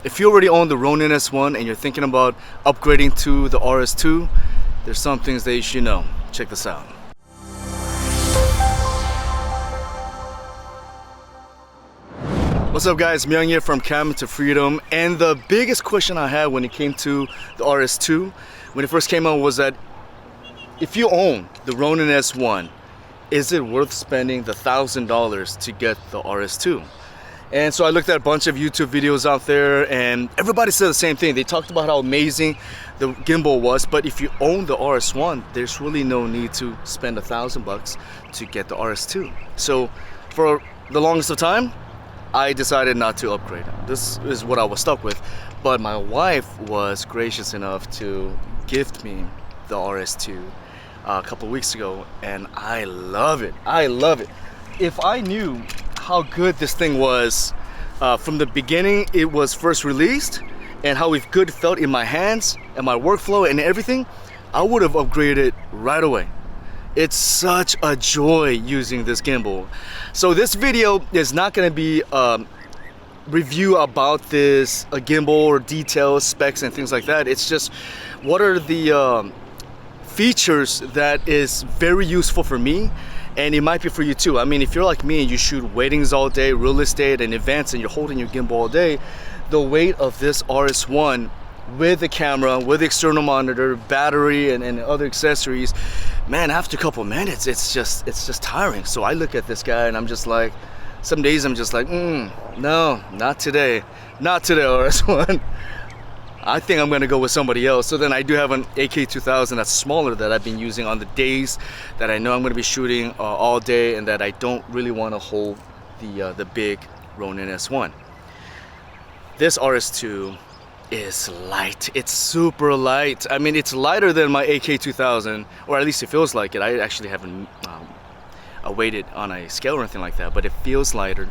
if you already own the Ronin S1 and you're thinking about upgrading to the RS2, there's some things that you should know. Check this out. What's up guys, Myung here from Camera to Freedom, and the biggest question I had when it came to the RS2 when it first came out was that if you own the Ronin S1, is it worth spending the $1,000 to get the RS2? And so I looked at a bunch of YouTube videos out there and everybody said the same thing. They talked about how amazing the gimbal was, but if you own the RS1, there's really no need to spend $1,000 to get the RS2. So for the longest of time, I decided not to upgrade. This is what I was stuck with, but my wife was gracious enough to gift me the RS2 a couple weeks ago, and I love it. I love it. If I knew how good this thing was from the beginning it was first released and how good it felt in my hands and my workflow and everything, I would have upgraded right away. It's such a joy using this gimbal. So this video is not going to be a review about this gimbal or details, specs and things like that. It's just what are the features that is very useful for me, and it might be for you too. I mean, if you're like me and you shoot weddings all day, real estate and events, and you're holding your gimbal all day, the weight of this RS1 with the camera, with the external monitor, battery and other accessories, man, after a couple of minutes it's just tiring. So I look at this guy and I'm just like, some days I'm just like, no, not today, RS1. I think I'm gonna go with somebody else. So then I do have an AK2000 that's smaller that I've been using on the days that I know I'm gonna be shooting all day and that I don't really want to hold the big Ronin S1. This RS2 is light. It's super light. I mean, it's lighter than my AK2000, or at least it feels like it. I actually haven't weighed it on a scale or anything like that, but it feels lighter.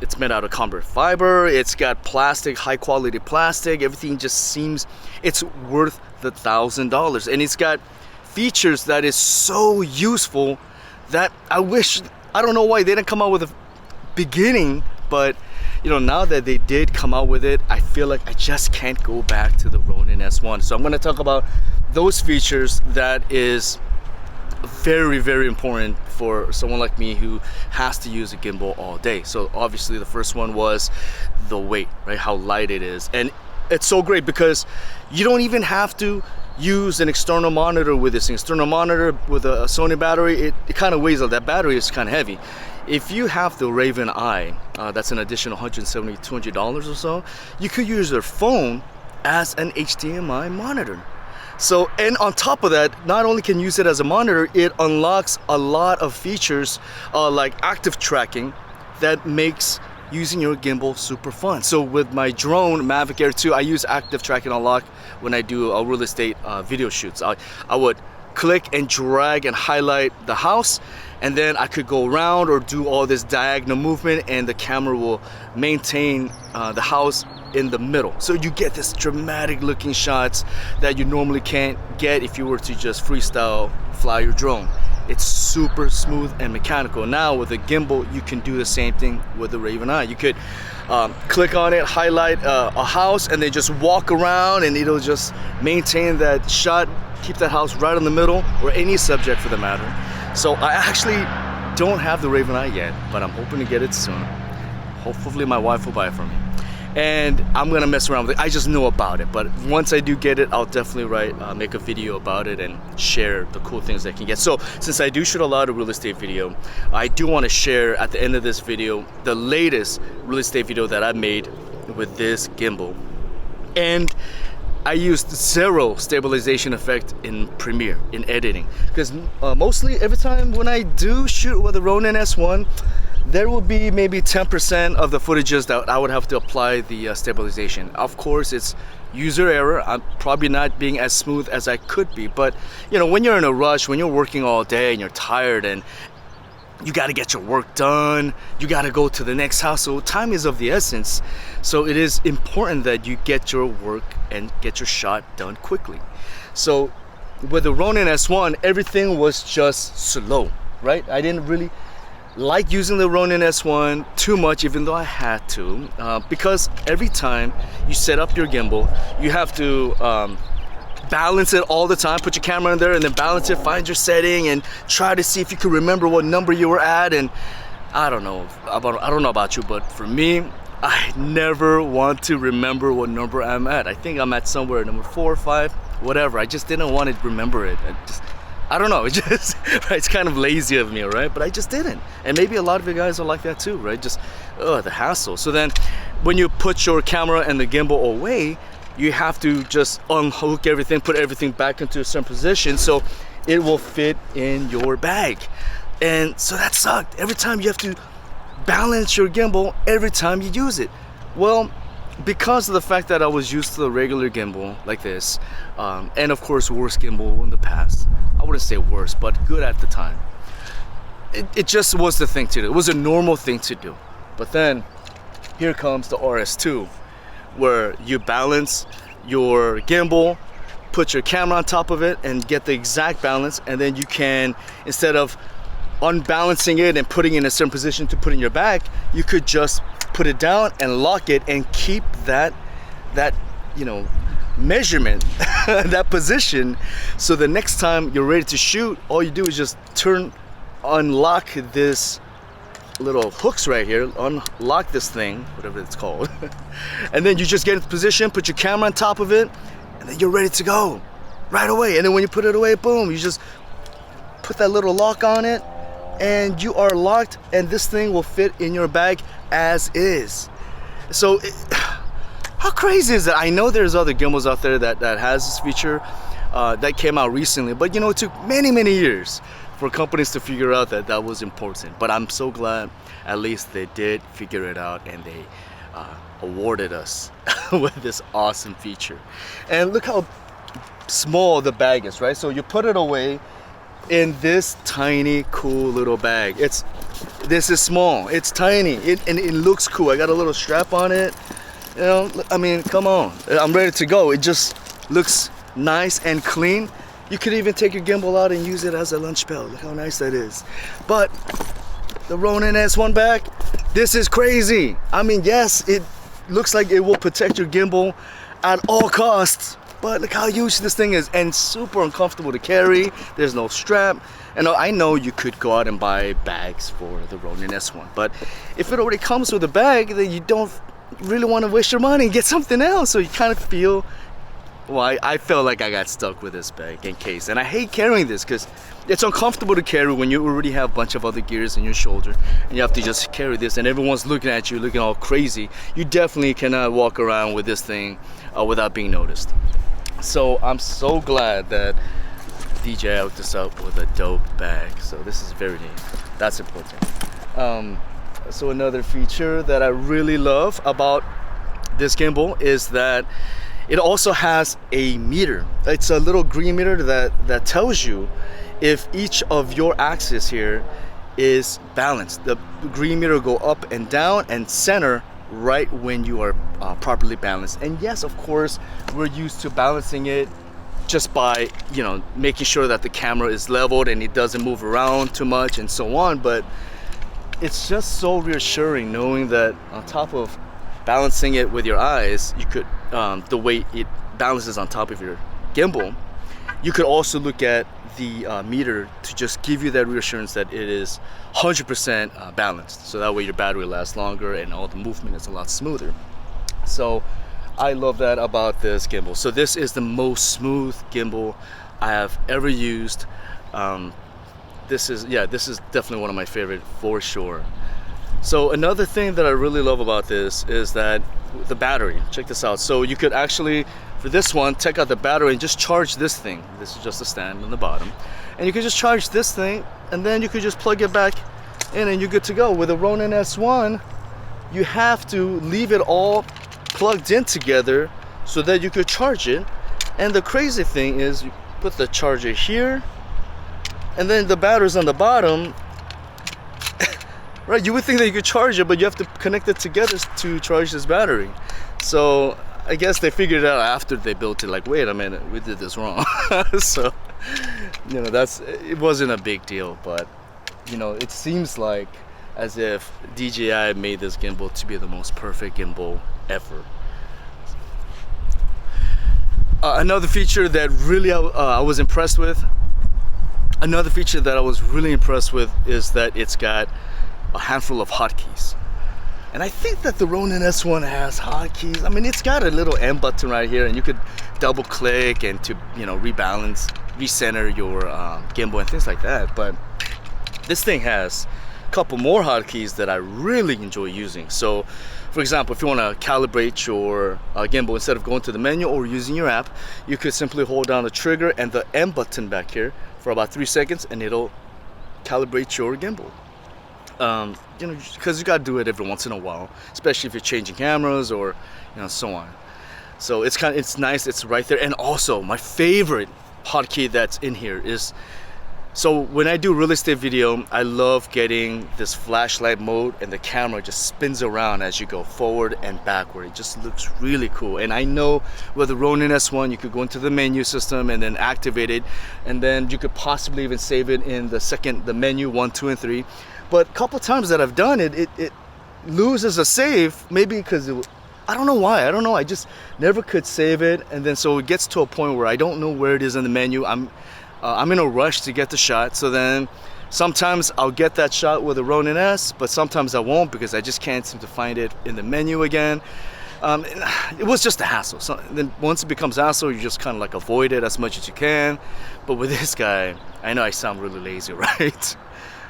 It's made out of carbon fiber. It's got plastic, high quality plastic. Everything just seems it's worth the $1,000, and it's got features that is so useful that I wish, I don't know why they didn't come out with a beginning, but you know, now that they did come out with it, I feel like I just can't go back to the Ronin S1. So I'm going to talk about those features that is very, very important for someone like me who has to use a gimbal all day. So obviously the first one was the weight, right? How light it is. And it's so great because you don't even have to use an external monitor with this external monitor with a Sony battery. It kind of weighs, that battery is kind of heavy. If you have the Raven Eye, that's an additional $170, $200 or so, you could use your phone as an HDMI monitor. So, and on top of that, not only can you use it as a monitor, it unlocks a lot of features like active tracking that makes using your gimbal super fun. So with my drone Mavic Air 2, I use active tracking a lot when I do real estate video shoots. I would click and drag and highlight the house, and then I could go around or do all this diagonal movement, and the camera will maintain the house in the middle. So you get this dramatic looking shots that you normally can't get if you were to just freestyle fly your drone. It's super smooth and mechanical. Now with a gimbal, you can do the same thing with the Raven Eye. You could click on it, highlight a house, and then just walk around, and it'll just maintain that shot, keep that house right in the middle, or any subject for the matter. So I actually don't have the Raven Eye yet, but I'm hoping to get it soon. Hopefully my wife will buy it for me. And I'm gonna mess around with it. I just know about it, but once I do get it, I'll definitely make a video about it and share the cool things I can get. So since I do shoot a lot of real estate video, I do want to share at the end of this video the latest real estate video that I made with this gimbal. And I used zero stabilization effect in Premiere, in editing, because mostly every time when I do shoot with the Ronin S1, there will be maybe 10% of the footages that I would have to apply the stabilization. Of course, it's user error. I'm probably not being as smooth as I could be, but you know, when you're in a rush, when you're working all day and you're tired and you got to get your work done, you got to go to the next house, so time is of the essence. So it is important that you get your work and get your shot done quickly. So with the Ronin S1, everything was just slow, right? I didn't really like using the Ronin S1 too much, even though I had to, because every time you set up your gimbal, you have to balance it all the time. Put your camera in there and then balance it, find your setting, and try to see if you can remember what number you were at. And I don't know about you, but for me, I never want to remember what number I'm at. I think I'm at somewhere number 4 or 5, whatever. I just didn't want to remember it. I don't know, it's kind of lazy of me, right? But I just didn't. And maybe a lot of you guys are like that too, right? Just, the hassle. So then when you put your camera and the gimbal away, you have to just unhook everything, put everything back into a certain position so it will fit in your bag. And so that sucked. Every time you have to balance your gimbal every time you use it. Well, because of the fact that I was used to the regular gimbal like this, and of course worse gimbal in the past, I wouldn't say worse, but good at the time, it just was the thing to do. It was a normal thing to do. But then here comes the RS2, where you balance your gimbal, put your camera on top of it and get the exact balance, and then you can, instead of unbalancing it and putting it in a certain position to put in your bag, you could just put it down and lock it and keep that measurement, that position. So the next time you're ready to shoot, all you do is just unlock this little hooks right here, unlock this thing, whatever it's called, and then you just get into position, put your camera on top of it, and then you're ready to go right away. And then when you put it away, boom, you just put that little lock on it and you are locked, and this thing will fit in your bag as is. So how crazy is that? I know there's other gimbals out there that has this feature that came out recently, but it took many years for companies to figure out that that was important. But I'm so glad at least they did figure it out, and they awarded us with this awesome feature. And look how small the bag is, right? So you put it away in this tiny cool little bag. This is small, it's tiny, and it looks cool. I got a little strap on it, I mean, come on, I'm ready to go. It just looks nice and clean. You could even take your gimbal out and use it as a lunch belt. Look how nice that is. But the Ronin S1 bag, this is crazy. I mean, yes, it looks like it will protect your gimbal at all costs, but look how huge this thing is, and super uncomfortable to carry. There's no strap. And I know you could go out and buy bags for the Ronin S1, but if it already comes with a bag, then you don't really want to waste your money and get something else. So you kind of feel, well, I felt like I got stuck with this bag in case. And I hate carrying this because it's uncomfortable to carry when you already have a bunch of other gears in your shoulder, and you have to just carry this and everyone's looking at you, looking all crazy. You definitely cannot walk around with this thing without being noticed. So I'm so glad that DJI hooked us up with a dope bag. So this is very neat. That's important. So another feature that I really love about this gimbal is that it also has a meter. It's a little green meter that tells you if each of your axes here is balanced. The green meter will go up and down and center right when you are properly balanced. And yes, of course, we're used to balancing it just by making sure that the camera is leveled and it doesn't move around too much and so on. But it's just so reassuring knowing that on top of balancing it with your eyes, you could the way it balances on top of your gimbal, you could also look at the meter to just give you that reassurance that it is 100% balanced. So that way your battery lasts longer and all the movement is a lot smoother. So I love that about this gimbal. So this is the most smooth gimbal I have ever used. This is definitely one of my favorite for sure. So another thing that I really love about this is that the battery, check this out. So you could actually, for this one, take out the battery and just charge this thing. This is just a stand on the bottom. And you could just charge this thing, and then you could just plug it back in and you're good to go. With a Ronin S1, you have to leave it all plugged in together so that you could charge it. And the crazy thing is you put the charger here, and then the battery's on the bottom. Right, you would think that you could charge it, but you have to connect it together to charge this battery. So I guess they figured it out after they built it, like, wait a minute, we did this wrong. So, it wasn't a big deal, but, it seems like as if DJI made this gimbal to be the most perfect gimbal ever. Another feature that really I was impressed with, is that it's got a handful of hotkeys. And I think that the Ronin S1 has hotkeys. I mean, it's got a little M button right here, and you could double click and to, you know, rebalance, recenter your gimbal and things like that. But this thing has a couple more hotkeys that I really enjoy using. So, for example, if you want to calibrate your gimbal, instead of going to the menu or using your app, you could simply hold down the trigger and the M button back here for about 3 seconds, and it'll calibrate your gimbal. You know, because you gotta do it every once in a while, especially if you're changing cameras or, you know, so on. So it's nice, it's right there. And also my favorite hotkey that's in here is, so when I do real estate video, I love getting this flashlight mode, and the camera just spins around as you go forward and backward. It just looks really cool. And I know with the Ronin S1, you could go into the menu system and then activate it, and then you could possibly even save it in the menu 1, 2, and 3. But a couple times that I've done it, it loses a save, maybe because I don't know why. I don't know. I just never could save it, and then so it gets to a point where I don't know where it is in the menu. I'm in a rush to get the shot, so then sometimes I'll get that shot with a Ronin S, but sometimes I won't because I just can't seem to find it in the menu again. It was just a hassle. So then once it becomes a hassle, you just kind of like avoid it as much as you can. But with this guy, I know I sound really lazy, right?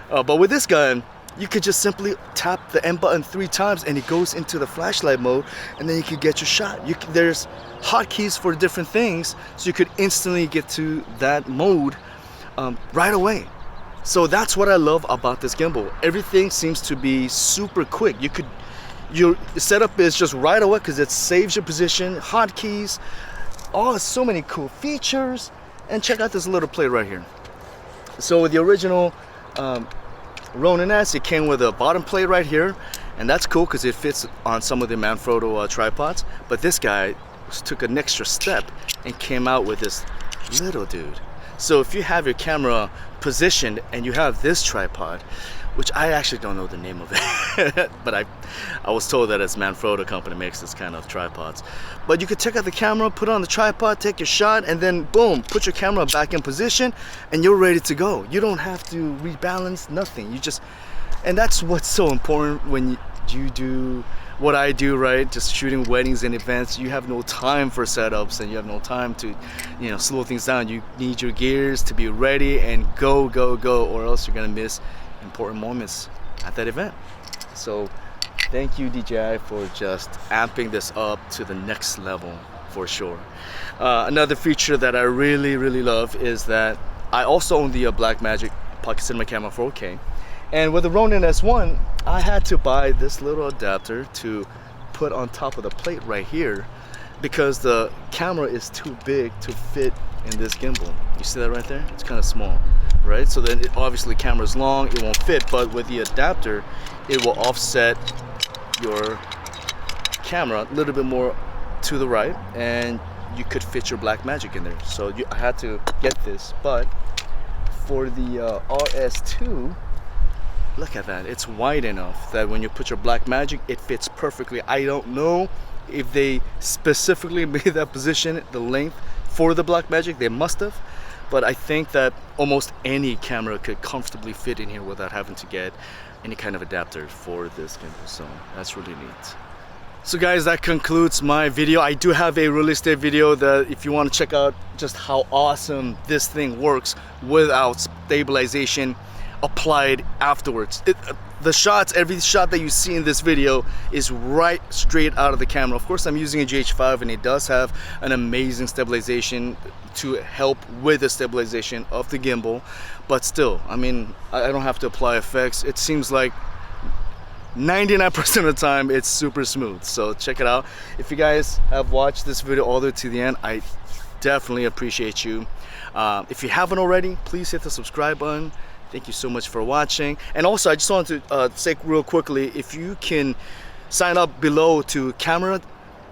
But with this guy, you could just simply tap the M button 3 times and it goes into the flashlight mode, and then you could get your shot. There's hotkeys for different things, so you could instantly get to that mode right away. So that's what I love about this gimbal. Everything seems to be super quick. Your setup is just right away because it saves your position, hotkeys, so many cool features. And check out this little plate right here. So with the original Ronin S, it came with a bottom plate right here, and that's cool because it fits on some of the Manfrotto tripods. But this guy took an extra step and came out with this little dude. So if you have your camera positioned and you have this tripod, which I actually don't know the name of it, but I was told that it's Manfrotto company makes this kind of tripods. But you could take out the camera, put it on the tripod, take your shot, and then boom, put your camera back in position, and you're ready to go. You don't have to rebalance, nothing. And that's what's so important when you do what I do, right? Just shooting weddings and events. You have no time for setups, and you have no time to, you know, slow things down. You need your gears to be ready and go, or else you're gonna miss important moments at that event. So thank you, DJI, for just amping this up to the next level for sure. Another feature that I really love is that I also own the Blackmagic Pocket Cinema Camera 4K, and with the Ronin S1 I had to buy this little adapter to put on top of the plate right here because the camera is too big to fit in this gimbal. You see that right there? It's kind of small, right? So then obviously camera's long, it won't fit, but with the adapter it will offset your camera a little bit more to the right, and you could fit your Blackmagic in there. So I had to get this, but for the RS2, look at that, it's wide enough that when you put your Blackmagic, it fits perfectly. I don't know if they specifically made that position, the length for the Blackmagic, they must have, but I think that almost any camera could comfortably fit in here without having to get any kind of adapter for this gimbal. So that's really neat. So guys, that concludes my video. I do have a real estate video that if you want to check out just how awesome this thing works without stabilization applied afterwards. The shots, every shot that you see in this video is right straight out of the camera. Of course, I'm using a GH5 and it does have an amazing stabilization to help with the stabilization of the gimbal, but still, I mean, I don't have to apply effects. It seems like 99% of the time it's super smooth. So check it out. If you guys have watched this video all the way to the end, I definitely appreciate you. If you haven't already, please hit the subscribe button. Thank you so much for watching. And also, I just wanted to say real quickly, if you can sign up below to camera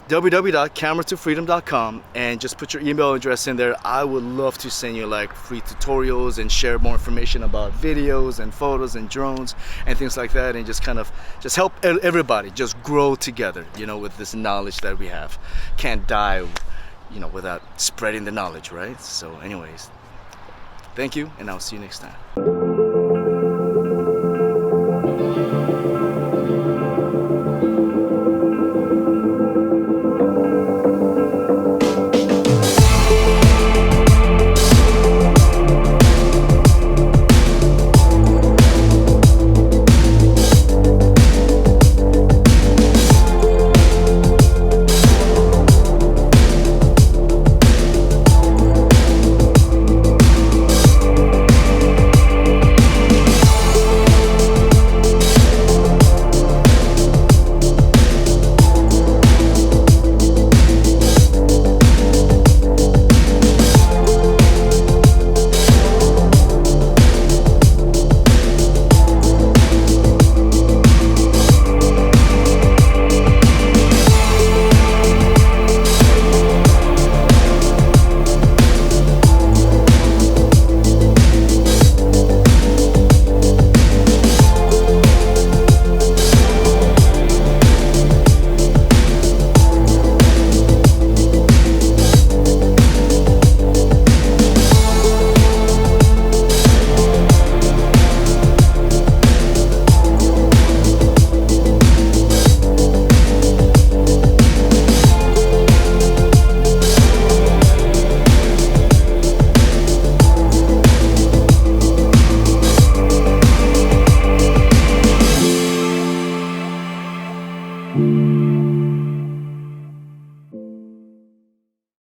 www.cameratofreedom.com and just put your email address in there. I would love to send you like free tutorials and share more information about videos and photos and drones and things like that, and just kind of just help everybody just grow together, you know, with this knowledge that we have. Can't die, you know, without spreading the knowledge, right? So anyways, thank you, and I'll see you next time.